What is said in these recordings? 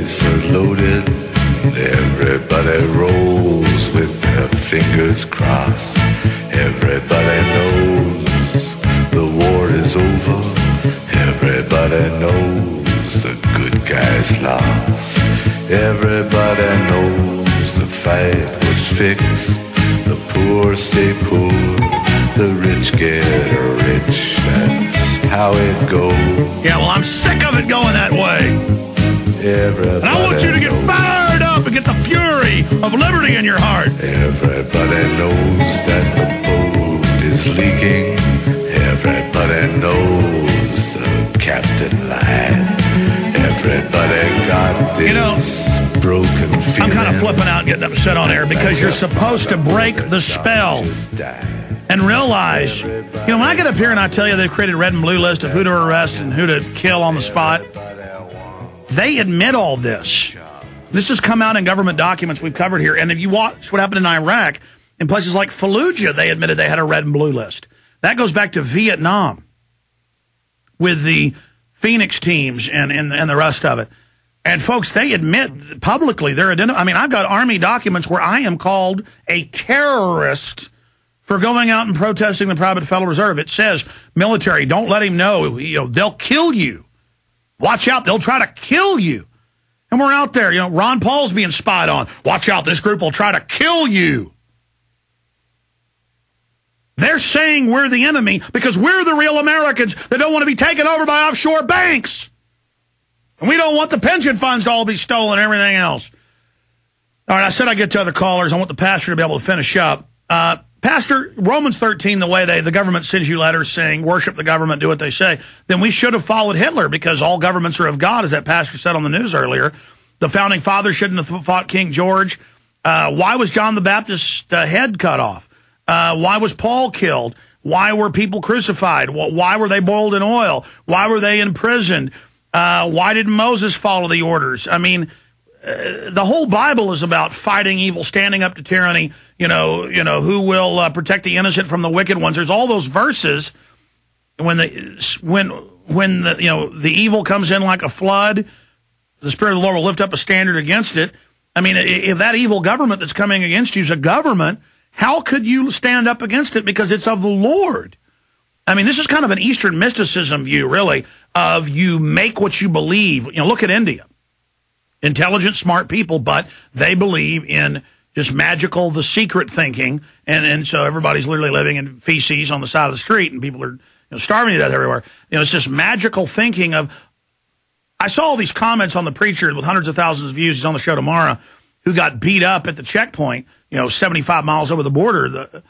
boys are loaded. Everybody rolls with their fingers crossed. Everybody knows the war is over. Everybody knows the good guys lost. Everybody knows the fight was fixed. The poor stay poor, the rich get rich. That's how it goes. Yeah, well, I'm sick of it going that way. Everybody and I want you to get fired up and get the fury of liberty in your heart. Everybody knows that the boat is leaking. Everybody knows the captain lied. Everybody got this broken feeling. I'm kind of flipping out and getting upset on air because you're supposed to break the spell and realize, when I get up here and I tell you they've created a red and blue list of who to arrest and who to kill on the spot, they admit all this. This has come out in government documents we've covered here. And if you watch what happened in Iraq, in places like Fallujah, they admitted they had a red and blue list. That goes back to Vietnam with the Phoenix teams and the rest of it. And, folks, they admit publicly they're identifying. I mean, I've got Army documents where I am called a terrorist for going out and protesting the private Federal Reserve. It says, military, don't let him know. They'll kill you. Watch out. They'll try to kill you. And we're out there. Ron Paul's being spied on. Watch out. This group will try to kill you. They're saying we're the enemy because we're the real Americans that don't want to be taken over by offshore banks. And we don't want the pension funds to all be stolen and everything else. All right, I said I'd get to other callers. I want the pastor to be able to finish up. Pastor, Romans 13, the way the government sends you letters saying, worship the government, do what they say, then we should have followed Hitler because all governments are of God, as that pastor said on the news earlier. The founding fathers shouldn't have fought King George. Why was John the Baptist's head cut off? Why was Paul killed? Why were people crucified? Why were they boiled in oil? Why were they imprisoned? Why did Moses follow the orders? I mean, the whole Bible is about fighting evil, standing up to tyranny. Who will protect the innocent from the wicked ones? There's all those verses when the evil comes in like a flood, the Spirit of the Lord will lift up a standard against it. I mean, if that evil government that's coming against you is a government, how could you stand up against it? Because it's of the Lord. I mean, this is kind of an Eastern mysticism view, really, of you make what you believe. Look at India. Intelligent, smart people, but they believe in just magical, the secret thinking, and so everybody's literally living in feces on the side of the street, and people are starving to death everywhere. It's just magical thinking of. I saw all these comments on the preacher with hundreds of thousands of views. He's on the show tomorrow, who got beat up at the checkpoint, 75 miles over the border.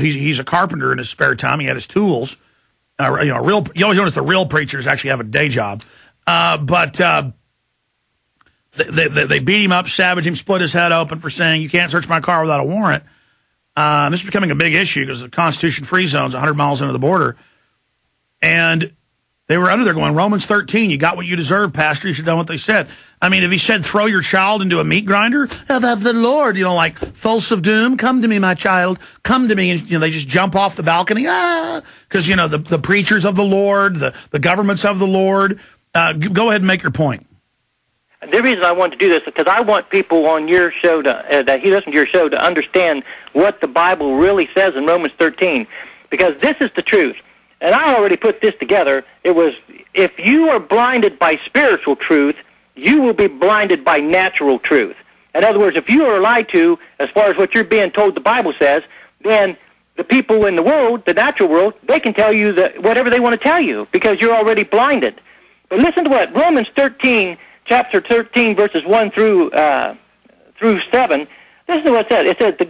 He's a carpenter in his spare time. He had his tools. You always notice the real preachers actually have a day job, but. They beat him up, savaged him, split his head open for saying, you can't search my car without a warrant. This is becoming a big issue because the Constitution-free zone is 100 miles into the border. And they were under there going, Romans 13, you got what you deserve, Pastor. You should have done what they said. I mean, if he said, throw your child into a meat grinder, of the Lord, like Thulse of Doom, come to me, my child, come to me. And, they just jump off the balcony, because, the preachers of the Lord, the governments of the Lord. Go ahead and make your point. The reason I want to do this is because I want people on your show that he listen to your show to understand what the Bible really says in Romans 13, because this is the truth. And I already put this together. It was, if you are blinded by spiritual truth, you will be blinded by natural truth. In other words, if you are lied to as far as what you're being told the Bible says, then the people in the world, the natural world, they can tell you whatever they want to tell you because you're already blinded. But listen to what Romans 13, chapter 13, verses 1 through 7. This is what it says. It says, the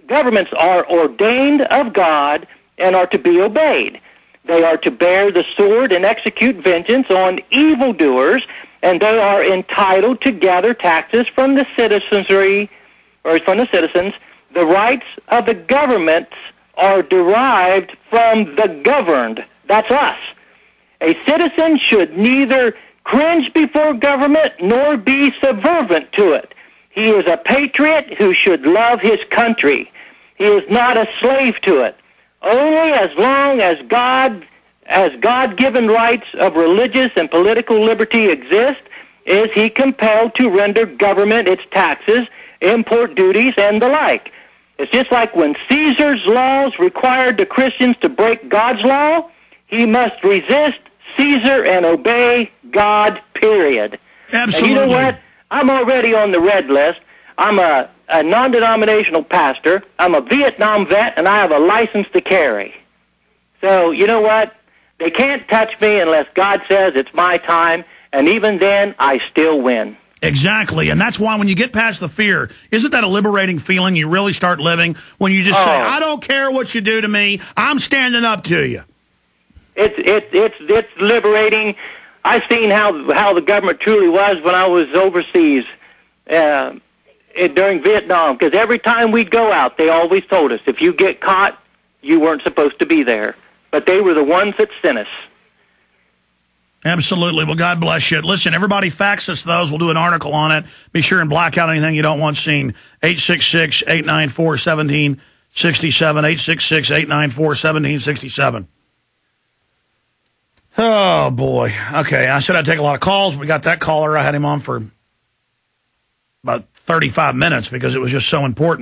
governments are ordained of God and are to be obeyed. They are to bear the sword and execute vengeance on evildoers, and they are entitled to gather taxes from the citizens. The rights of the governments are derived from the governed. That's us. A citizen should neither cringe before government nor be subservient to it. He is a patriot who should love his country. He is not a slave to it. Only as long as God as God-given rights of religious and political liberty exist, is he compelled to render government its taxes, import duties, and the like. It's just like when Caesar's laws required the Christians to break God's law, he must resist Caesar and obey God, period. Absolutely. And you know what? I'm already on the red list. I'm a non-denominational pastor. I'm a Vietnam vet, and I have a license to carry. So, you know what? They can't touch me unless God says it's my time, and even then, I still win. Exactly, and that's why when you get past the fear, isn't that a liberating feeling? You really start living when you just say, I don't care what you do to me, I'm standing up to you. It's liberating. I've seen how the government truly was when I was overseas during Vietnam, because every time we'd go out, they always told us, if you get caught, you weren't supposed to be there. But they were the ones that sent us. Absolutely. Well, God bless you. Listen, everybody fax us those. We'll do an article on it. Be sure and black out anything you don't want seen. 866-894-1767. 866-894-1767. Oh, boy. Okay, I said I'd take a lot of calls. We got that caller. I had him on for about 35 minutes because it was just so important.